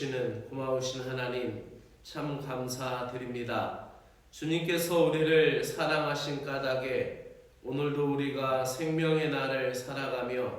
주시는 고마우신 하나님 참 감사드립니다. 주님께서 우리를 사랑하신 까닭에 오늘도 우리가 생명의 날을 살아가며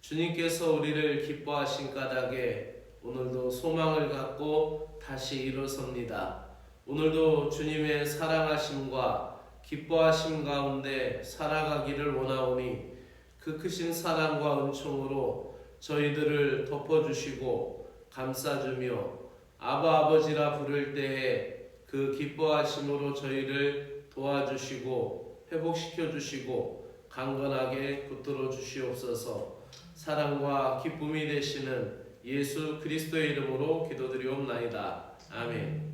주님께서 우리를 기뻐하신 까닭에 오늘도 소망을 갖고 다시 일어섭니다. 오늘도 주님의 사랑하심과 기뻐하심 가운데 살아가기를 원하오니 그 크신 사랑과 은총으로 저희들을 덮어주시고 감싸주며 아버지라 부를 때에 그 기뻐하심으로 저희를 도와주시고 회복시켜 주시고 강건하게 붙들어 주시옵소서. 사랑과 기쁨이 되시는 예수 그리스도의 이름으로 기도드리옵나이다. 아멘.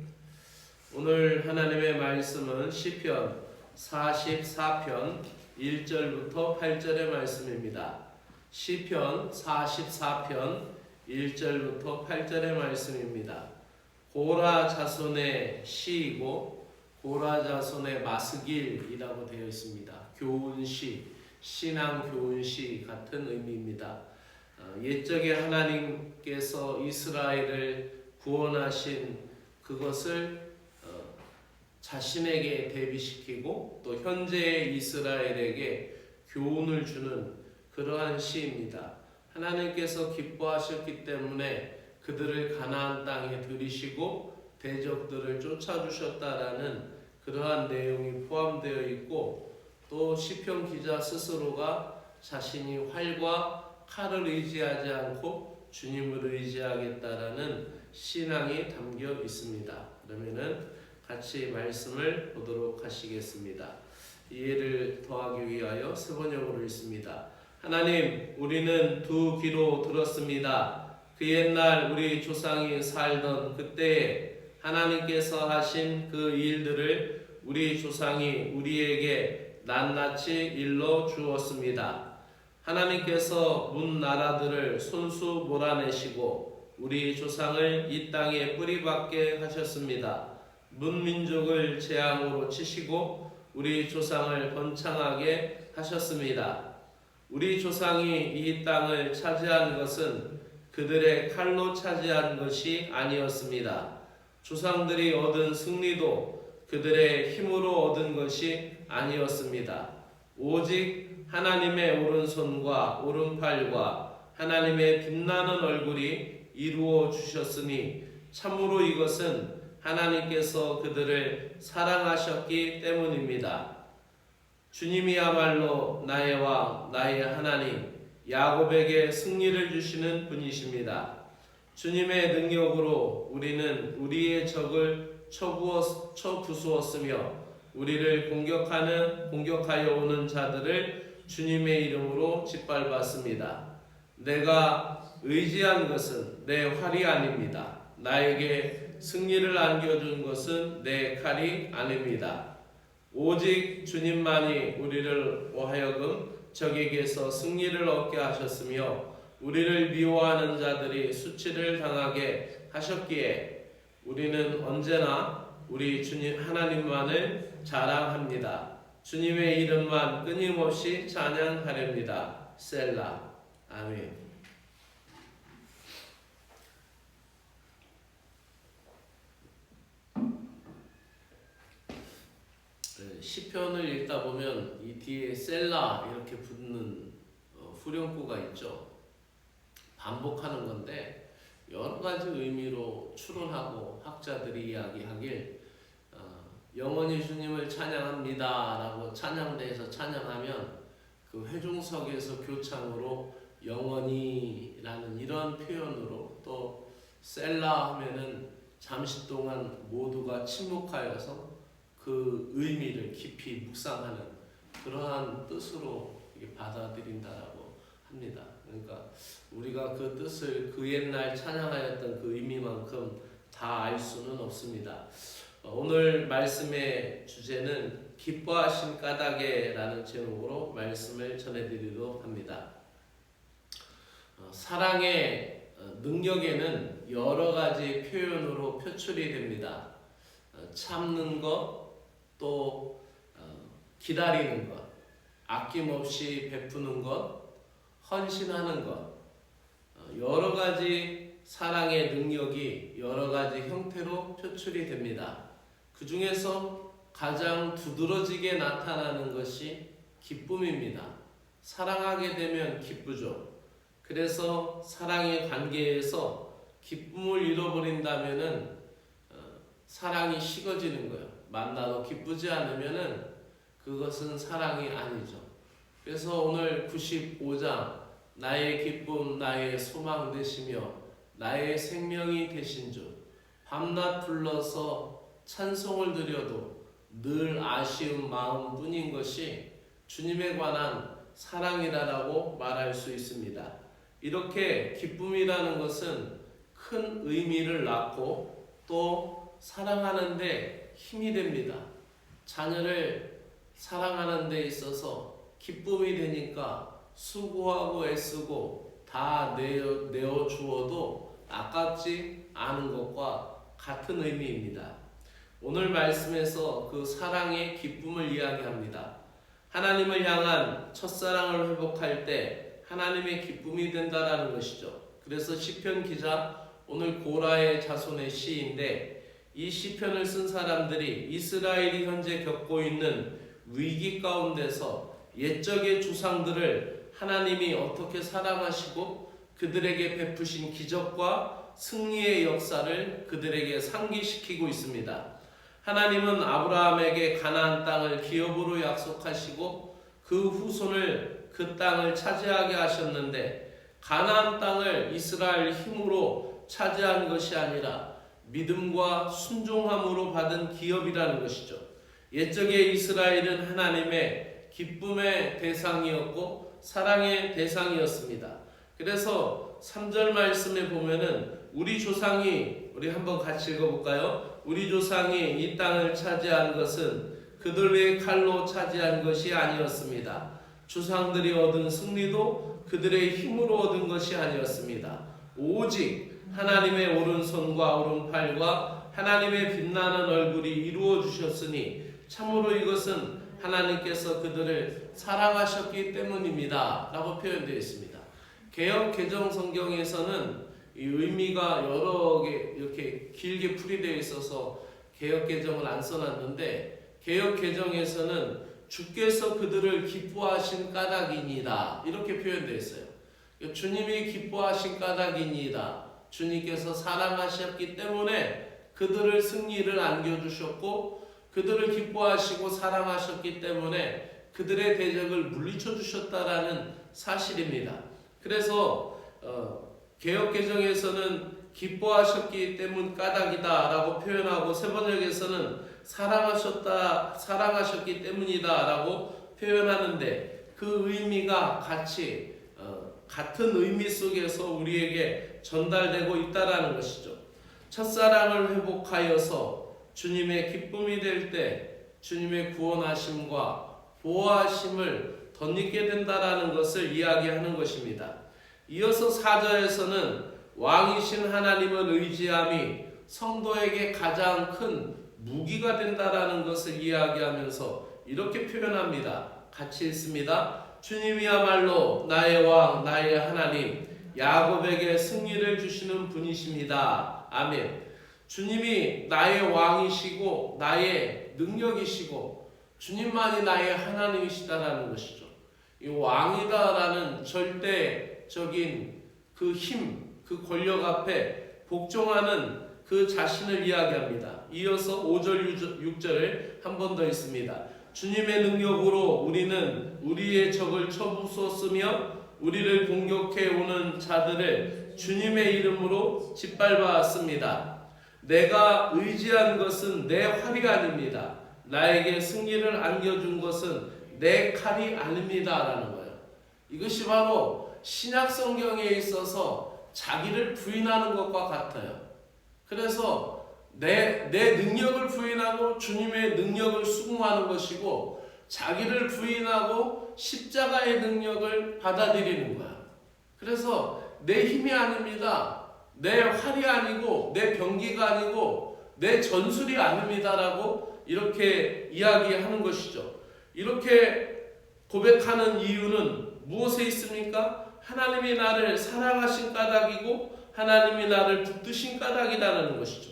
오늘 하나님의 말씀은 시편 44편 1절부터 8절의 말씀입니다. 시편 44편 1절부터 8절의 말씀입니다. 고라 자손의 시이고 고라 자손의 마스길이라고 되어 있습니다. 교훈시, 신앙 교훈시 같은 의미입니다. 옛적에 하나님께서 이스라엘을 구원하신 그것을 자신에게 대비시키고 또 현재의 이스라엘에게 교훈을 주는 그러한 시입니다. 하나님께서 기뻐하셨기 때문에 그들을 가나안 땅에 들이시고 대적들을 쫓아주셨다라는 그러한 내용이 포함되어 있고, 또 시편 기자 스스로가 자신이 활과 칼을 의지하지 않고 주님을 의지하겠다라는 신앙이 담겨 있습니다. 그러면은 같이 말씀을 보도록 하시겠습니다. 이해를 더하기 위하여 세 번역으로 읽습니다. 하나님, 우리는 두 귀로 들었습니다. 그 옛날 우리 조상이 살던 그때에 하나님께서 하신 그 일들을 우리 조상이 우리에게 낱낱이 일러 주었습니다. 하나님께서 문 나라들을 손수 몰아내시고 우리 조상을 이 땅에 뿌리박게 하셨습니다. 문 민족을 재앙으로 치시고 우리 조상을 번창하게 하셨습니다. 우리 조상이 이 땅을 차지한 것은 그들의 칼로 차지한 것이 아니었습니다. 조상들이 얻은 승리도 그들의 힘으로 얻은 것이 아니었습니다. 오직 하나님의 오른손과 오른팔과 하나님의 빛나는 얼굴이 이루어 주셨으니 참으로 이것은 하나님께서 그들을 사랑하셨기 때문입니다. 주님이야말로 나의 왕, 나의 하나님, 야곱에게 승리를 주시는 분이십니다. 주님의 능력으로 우리는 우리의 적을 쳐부수었으며 우리를 공격하여 오는 자들을 주님의 이름으로 짓밟았습니다. 내가 의지한 것은 내 활이 아닙니다. 나에게 승리를 안겨준 것은 내 칼이 아닙니다. 오직 주님만이 우리를 하여금 적에게서 승리를 얻게 하셨으며 우리를 미워하는 자들이 수치를 당하게 하셨기에 우리는 언제나 우리 주님 하나님만을 자랑합니다. 주님의 이름만 끊임없이 찬양하렵니다. 셀라. 아멘. 시편을 읽다 보면 이 뒤에 셀라 이렇게 붙는 후렴구가 있죠. 반복하는 건데 여러 가지 의미로 추론하고 학자들이 이야기하길 영원히 주님을 찬양합니다 라고 찬양대에서 찬양하면 그 회중석에서 교창으로 영원히 라는 이런 표현으로, 또 셀라 하면은 잠시 동안 모두가 침묵하여서 그 의미를 깊이 묵상하는 그러한 뜻으로 받아들인다라고 합니다. 그러니까 우리가 그 뜻을 그 옛날 찬양하였던 그 의미만큼 다 알 수는 없습니다. 오늘 말씀의 주제는 기뻐하신 까닭에 라는 제목으로 말씀을 전해드리도록 합니다. 사랑의 능력에는 여러 가지 표현으로 표출이 됩니다. 참는 것, 또 기다리는 것, 아낌없이 베푸는 것, 헌신하는 것, 여러 가지 사랑의 능력이 여러 가지 형태로 표출이 됩니다. 그 중에서 가장 두드러지게 나타나는 것이 기쁨입니다. 사랑하게 되면 기쁘죠. 그래서 사랑의 관계에서 기쁨을 잃어버린다면은 사랑이 식어지는 거예요. 만나도 기쁘지 않으면은 그것은 사랑이 아니죠. 그래서 오늘 95장 나의 기쁨 나의 소망 되시며 나의 생명이 되신 주 밤낮 불러서 찬송을 드려도 늘 아쉬운 마음뿐인 것이 주님에 관한 사랑이라고 말할 수 있습니다. 이렇게 기쁨이라는 것은 큰 의미를 낳고 또 사랑하는 데 힘이 됩니다. 자녀를 사랑하는 데 있어서 기쁨이 되니까 수고하고 애쓰고 다 내어 주어도 아깝지 않은 것과 같은 의미입니다. 오늘 말씀에서 그 사랑의 기쁨을 이야기합니다. 하나님을 향한 첫사랑을 회복할 때 하나님의 기쁨이 된다라는 것이죠. 그래서 시편 기자 오늘 고라의 자손의 시인데 이 시편을 쓴 사람들이 이스라엘이 현재 겪고 있는 위기 가운데서 옛적의 조상들을 하나님이 어떻게 사랑하시고 그들에게 베푸신 기적과 승리의 역사를 그들에게 상기시키고 있습니다. 하나님은 아브라함에게 가나안 땅을 기업으로 약속하시고 그 후손을 그 땅을 차지하게 하셨는데 가나안 땅을 이스라엘 힘으로 차지한 것이 아니라 믿음과 순종함으로 받은 기업이라는 것이죠. 옛적의 이스라엘은 하나님의 기쁨의 대상이었고 사랑의 대상이었습니다. 그래서 3절 말씀에 보면은 우리 한번 같이 읽어볼까요? 우리 조상이 이 땅을 차지한 것은 그들의 칼로 차지한 것이 아니었습니다. 조상들이 얻은 승리도 그들의 힘으로 얻은 것이 아니었습니다. 오직 하나님의 오른손과 오른팔과 하나님의 빛나는 얼굴이 이루어 주셨으니 참으로 이것은 하나님께서 그들을 사랑하셨기 때문입니다 라고 표현되어 있습니다. 개역 개정 성경에서는 이 의미가 여러 개 이렇게 길게 풀이되어 있어서 개역 개정을 안 써놨는데 개역 개정에서는 주께서 그들을 기뻐하신 까닭이니이다 이렇게 표현되어 있어요. 주님이 기뻐하신 까닭이니이다. 주님께서 사랑하셨기 때문에 그들을 승리를 안겨주셨고 그들을 기뻐하시고 사랑하셨기 때문에 그들의 대적을 물리쳐 주셨다라는 사실입니다. 그래서 개역개정에서는 기뻐하셨기 때문 까닭이다 라고 표현하고 세번역에서는 사랑하셨기 때문이다 라고 표현하는데 그 의미가 같은 의미 속에서 우리에게 전달되고 있다라는 것이죠. 첫사랑을 회복하여서 주님의 기쁨이 될 때 주님의 구원하심과 보호하심을 덧입게 된다라는 것을 이야기하는 것입니다. 이어서 4절에서는 왕이신 하나님을 의지함이 성도에게 가장 큰 무기가 된다라는 것을 이야기하면서 이렇게 표현합니다. 같이 읽습니다. 주님이야말로 나의 왕, 나의 하나님, 야곱에게 승리를 주시는 분이십니다. 아멘. 주님이 나의 왕이시고 나의 능력이시고 주님만이 나의 하나님이시다라는 것이죠. 이 왕이다라는 절대적인 그 힘, 그 권력 앞에 복종하는 그 자신을 이야기합니다. 이어서 5절, 6절을 한 번 더 읽습니다. 주님의 능력으로 우리는 우리의 적을 쳐부수었으며 우리를 공격해 오는 자들을 주님의 이름으로 짓밟았습니다. 내가 의지한 것은 내 활이 아닙니다. 나에게 승리를 안겨준 것은 내 칼이 아닙니다 라는 거예요. 이것이 바로 신약 성경에 있어서 자기를 부인하는 것과 같아요. 그래서 내 능력을 부인하고 주님의 능력을 수긍하는 것이고 자기를 부인하고 십자가의 능력을 받아들이는 거야. 그래서 내 힘이 아닙니다. 내 활이 아니고 내 병기가 아니고 내 전술이 아닙니다라고 이렇게 이야기하는 것이죠. 이렇게 고백하는 이유는 무엇에 있습니까? 하나님이 나를 사랑하신 까닭이고 하나님이 나를 붙드신 까닭이라는 것이죠.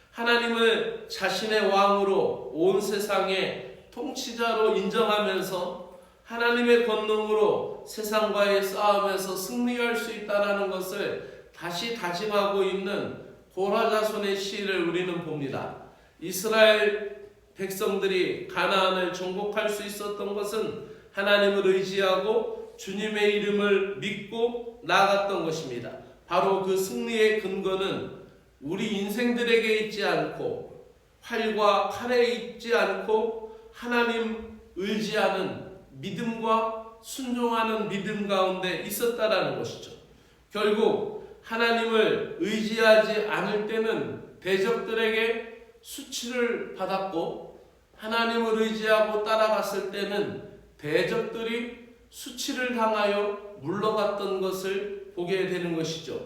하나님을 자신의 왕으로 온 세상의 통치자로 인정하면서 하나님의 권능으로 세상과의 싸움에서 승리할 수 있다는 것을 다시 다짐하고 있는 고라 자손의 시를 우리는 봅니다. 이스라엘 백성들이 가나안을 정복할 수 있었던 것은 하나님을 의지하고 주님의 이름을 믿고 나아갔던 것입니다. 바로 그 승리의 근거는 우리 인생들에게 있지 않고 활과 칼에 있지 않고 하나님 의지하는 믿음과 순종하는 믿음 가운데 있었다라는 것이죠. 결국 하나님을 의지하지 않을 때는 대적들에게 수치를 받았고, 하나님을 의지하고 따라갔을 때는 대적들이 수치를 당하여 물러갔던 것을 보게 되는 것이죠.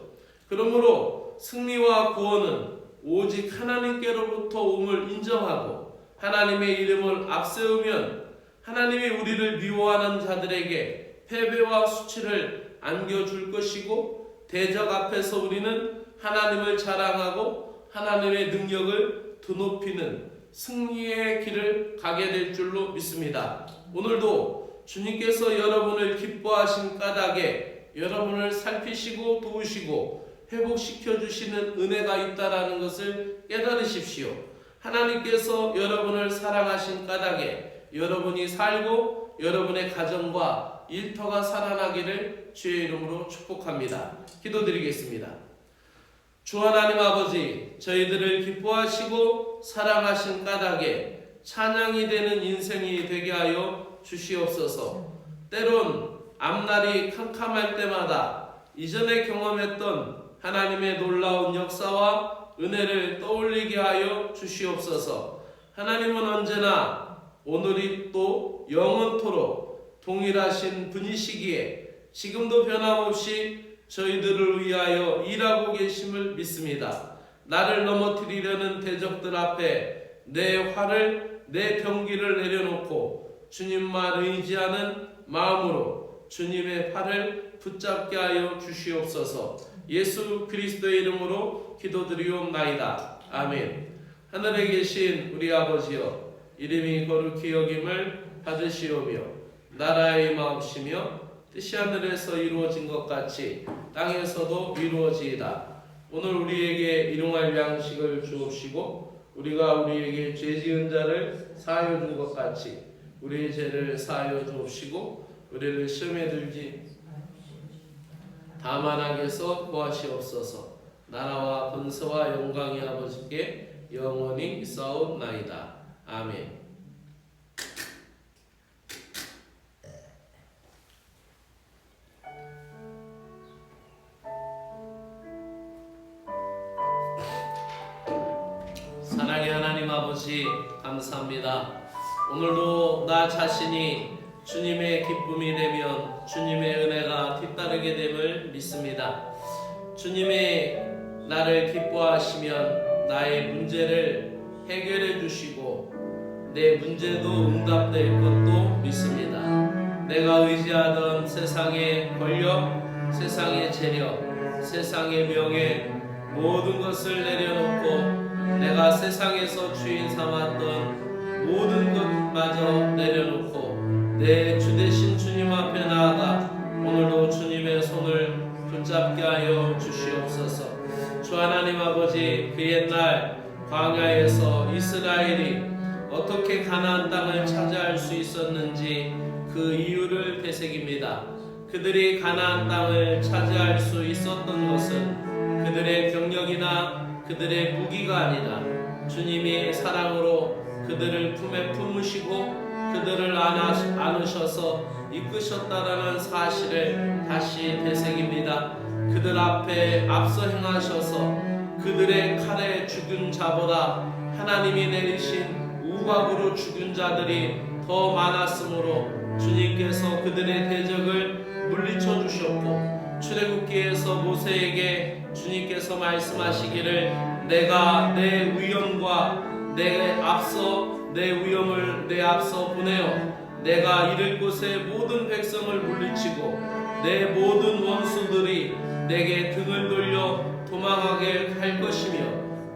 그러므로 승리와 구원은 오직 하나님께로부터 옴을 인정하고 하나님의 이름을 앞세우면 하나님이 우리를 미워하는 자들에게 패배와 수치를 안겨줄 것이고, 대적 앞에서 우리는 하나님을 자랑하고 하나님의 능력을 드높이는 승리의 길을 가게 될 줄로 믿습니다. 오늘도 주님께서 여러분을 기뻐하신 까닭에 여러분을 살피시고 도우시고 회복시켜 주시는 은혜가 있다라는 것을 깨달으십시오. 하나님께서 여러분을 사랑하신 까닭에 여러분이 살고 여러분의 가정과 일터가 살아나기를 주의 이름으로 축복합니다. 기도드리겠습니다. 주 하나님 아버지, 저희들을 기뻐하시고 사랑하신 까닭에 찬양이 되는 인생이 되게 하여 주시옵소서. 때론 앞날이 캄캄할 때마다 이전에 경험했던 하나님의 놀라운 역사와 은혜를 떠올리게 하여 주시옵소서. 하나님은 언제나 오늘이 또 영원토록 동일하신 분이시기에 지금도 변함없이 저희들을 위하여 일하고 계심을 믿습니다. 나를 넘어뜨리려는 대적들 앞에 내 활을, 내 병기를 내려놓고 주님만 의지하는 마음으로 주님의 팔을 붙잡게 하여 주시옵소서. 예수 그리스도의 이름으로 기도드리옵나이다. 아멘. 하늘에 계신 우리 아버지여, 이름이 거룩히 여김을 받으시오며 나라의 임하옵시며 뜻이 하늘에서 이루어진 것 같이 땅에서도 이루어지이다. 오늘 우리에게 일용할 양식을 주옵시고 우리가 우리에게 죄 지은 자를 사하여 준 것 같이 우리의 죄를 사하여 주옵시고 우리를 시험에 들지 다만 악에서 구하시옵소서. 나라와 권세와 영광이 아버지께 영원히 있사옵나이다. 아멘. 사랑의 하나님 아버지, 감사합니다. 오늘도 나 자신이 주님의 기쁨이 되면 주님의 은혜가 뒤따르게 됨을 믿습니다. 주님의 나를 기뻐하시면 나의 문제를 해결해 주시고 내 문제도 응답될 것도 믿습니다. 내가 의지하던 세상의 권력, 세상의 재력, 세상의 명예 모든 것을 내려놓고 내가 세상에서 주인 삼았던 모든 것마저 내려놓고 내 주되신 주님 앞에 나아가 오늘도 주님의 손을 붙잡게 하여 주시옵소서. 주 하나님 아버지, 그 옛날 광야에서 이스라엘이 어떻게 가나안 땅을 차지할 수 있었는지 그 이유를 되새깁니다. 그들이 가나안 땅을 차지할 수 있었던 것은 그들의 경력이나 그들의 무기가 아니라 주님이 사랑으로 그들을 품에 품으시고 그들을 안으셔서 이끄셨다라는 사실을 다시 되새깁니다. 그들 앞에 앞서 행하셔서 그들의 칼에 죽은 자보다 하나님이 내리신 우박으로 죽은 자들이 더 많았으므로 주님께서 그들의 대적을 물리쳐 주셨고, 출애굽기에서 모세에게 주님께서 말씀하시기를 내가 내 위엄과 내 위엄을 내 앞서 보내어 내가 이를 곳의 모든 백성을 물리치고 내 모든 원수들이 내게 등을 돌려 도망하게 할 것이며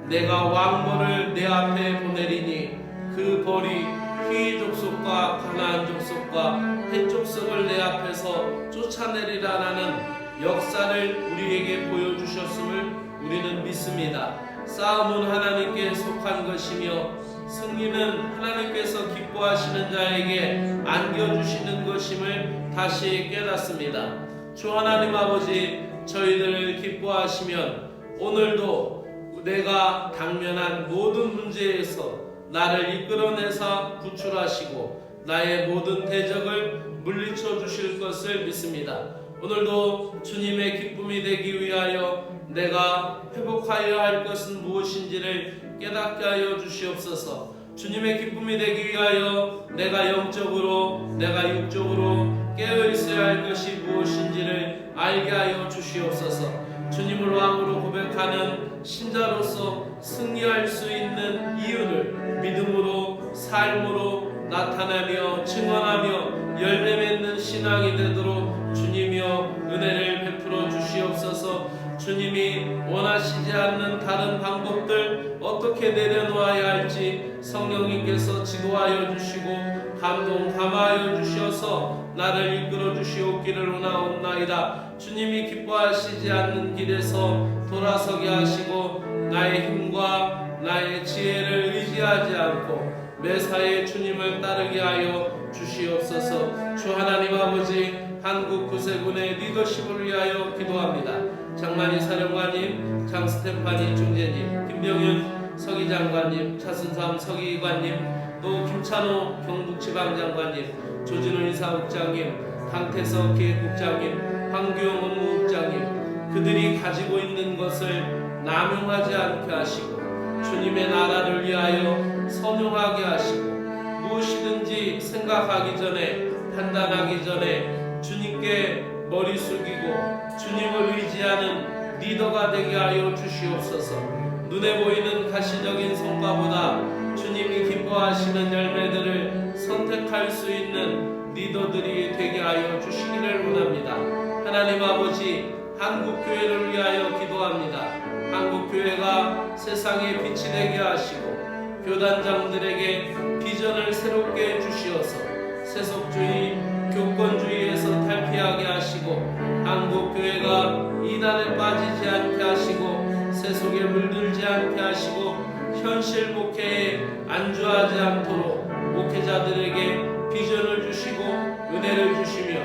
내가 왕벌을 내 앞에 보내리니 그 벌이 휘 족속과 가나안 족속과 헷 족속을 내 앞에서 쫓아내리라라는 역사를 우리에게 보여주셨음을 우리는 믿습니다. 싸움은 하나님께 속한 것이며 승리는 하나님께서 기뻐하시는 자에게 안겨주시는 것임을 다시 깨닫습니다. 주 하나님 아버지, 저희들을 기뻐하시면 오늘도 내가 당면한 모든 문제에서 나를 이끌어내서 구출하시고 나의 모든 대적을 물리쳐 주실 것을 믿습니다. 오늘도 주님의 기쁨이 되기 위하여 내가 회복하여야 할 것은 무엇인지를 깨닫게 하여 주시옵소서. 주님의 기쁨이 되기 위하여 내가 영적으로 내가 육적으로 깨어 있어야 할 것이 무엇인지를 알게 하여 주시옵소서. 주님을 왕으로 고백하는 신자로서 승리할 수 있는 이유를 믿음으로 삶으로 나타내며 증언하며 열매 맺는 신앙이 되도록 주님이여 은혜를 베풀어 주시옵소서. 주님이 원하시지 않는 다른 방법들 어떻게 내려놓아야 할지 성령님께서 지도하여 주시고 감동하여 주셔서 나를 이끌어 주시옵기를 원하옵나이다. 주님이 기뻐하시지 않는 길에서 돌아서게 하시고 나의 힘과 나의 지혜를 의지하지 않고 매사에 주님을 따르게 하여 주시옵소서. 주 하나님 아버지, 한국 구세군의 리더십을 위하여 기도합니다. 장만희 사령관님, 장스테파니 중재님, 김병윤 서기장관님, 차순삼 서기관님, 또 김찬호 경북지방장관님, 조진호 인사국장님, 강태석 기획국장님, 황규영 업무국장님, 그들이 가지고 있는 것을 남용하지 않게 하시고 주님의 나라를 위하여 선용하게 하시고 무엇이든지 생각하기 전에 판단하기 전에 주님께 머리 숙이고 주님을 의지하는 리더가 되게 하여 주시옵소서. 눈에 보이는 가시적인 성과보다 주님이 기뻐하시는 열매들을 선택할 수 있는 리더들이 되게 하여 주시기를 원합니다. 하나님 아버지, 한국교회를 위하여 기도합니다. 한국교회가 세상의 빛이 되게 하시고 교단장들에게 비전을 새롭게 주시어서 세속주의, 교권주의에서 탈피하게 하시고 한국교회가 이단에 빠지지 않게 하시고 세속에 물들지 않게 하시고 현실 목회에 안주하지 않도록 목회자들에게 비전을 주시고 은혜를 주시며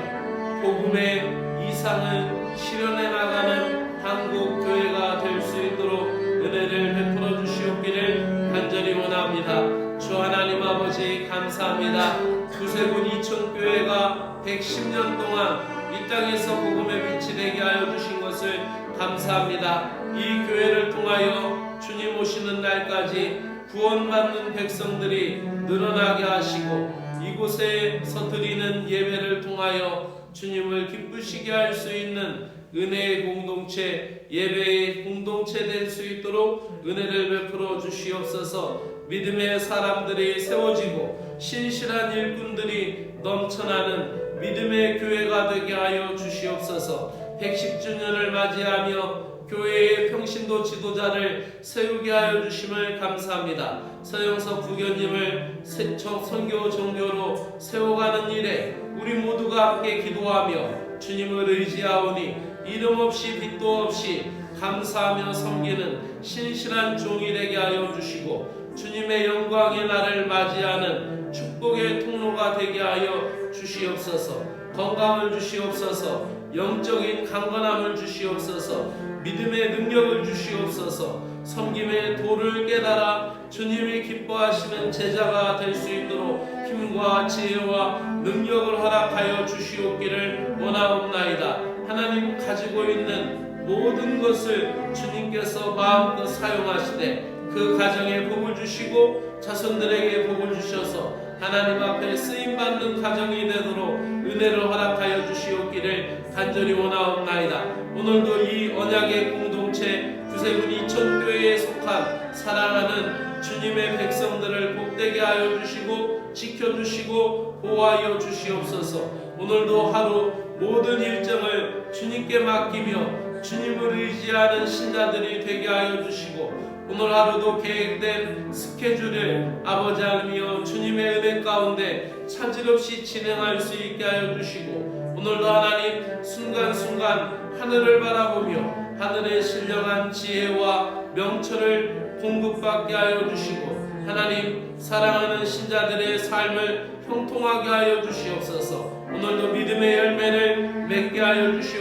복음의 이상을 실현해 나가는 한국교회가 될 수 있도록 은혜를 베풀어 주시옵기를 간절히 원합니다. 주 하나님 아버지, 감사합니다. 구세군 이천교회가 110년 동안 이 땅에서 복음의 빛이 되게 하여 주신 것을 감사합니다. 이 교회를 통하여 주님 오시는 날까지 구원받는 백성들이 늘어나게 하시고 이곳에서 드리는 예배를 통하여 주님을 기쁘시게 할 수 있는 은혜의 공동체, 예배의 공동체 될 수 있도록 은혜를 베풀어 주시옵소서. 믿음의 사람들이 세워지고 신실한 일꾼들이 넘쳐나는 믿음의 교회가 되게 하여 주시옵소서. 110주년을 맞이하며 교회의 평신도 지도자를 세우게 하여 주심을 감사합니다. 서영석 부교님을 선교 종교로 세워가는 일에 우리 모두가 함께 기도하며 주님을 의지하오니 이름 없이 빛도 없이 감사하며 섬기는 신실한 종이 되게 하여 주시고 주님의 영광의 날을 맞이하는 축복의 통로가 되게 하여 주시옵소서. 건강을 주시옵소서. 영적인 강건함을 주시옵소서. 믿음의 능력을 주시옵소서. 섬김의 도를 깨달아 주님이 기뻐하시는 제자가 될 수 있도록 힘과 지혜와 능력을 허락하여 주시옵기를 원하옵나이다. 하나님 가지고 있는 모든 것을 주님께서 마음껏 사용하시되 그 가정에 복을 주시고 자손들에게 복을 주셔서 하나님 앞에 쓰임받는 가정이 되도록 은혜를 허락하여 주시옵기를 간절히 원하옵나이다. 오늘도 이 언약의 공동체 구세군 이천교회에 속한 사랑하는 주님의 백성들을 복되게 하여 주시고 지켜주시고 보호하여 주시옵소서. 오늘도 하루 모든 일정을 주님께 맡기며 주님을 의지하는 신자들이 되게 하여 주시고 오늘 하루도 계획된 스케줄을 아버지 하나님이여 주님의 은혜 가운데 차질 없이 진행할 수 있게 하여 주시고 오늘도 하나님 순간순간 하늘을 바라보며 하늘의 신령한 지혜와 명철을 공급받게 하여 주시고 하나님 사랑하는 신자들의 삶을 형통하게 하여 주시옵소서. 오늘도 믿음의 열매를 맺게 하여 주시옵소서.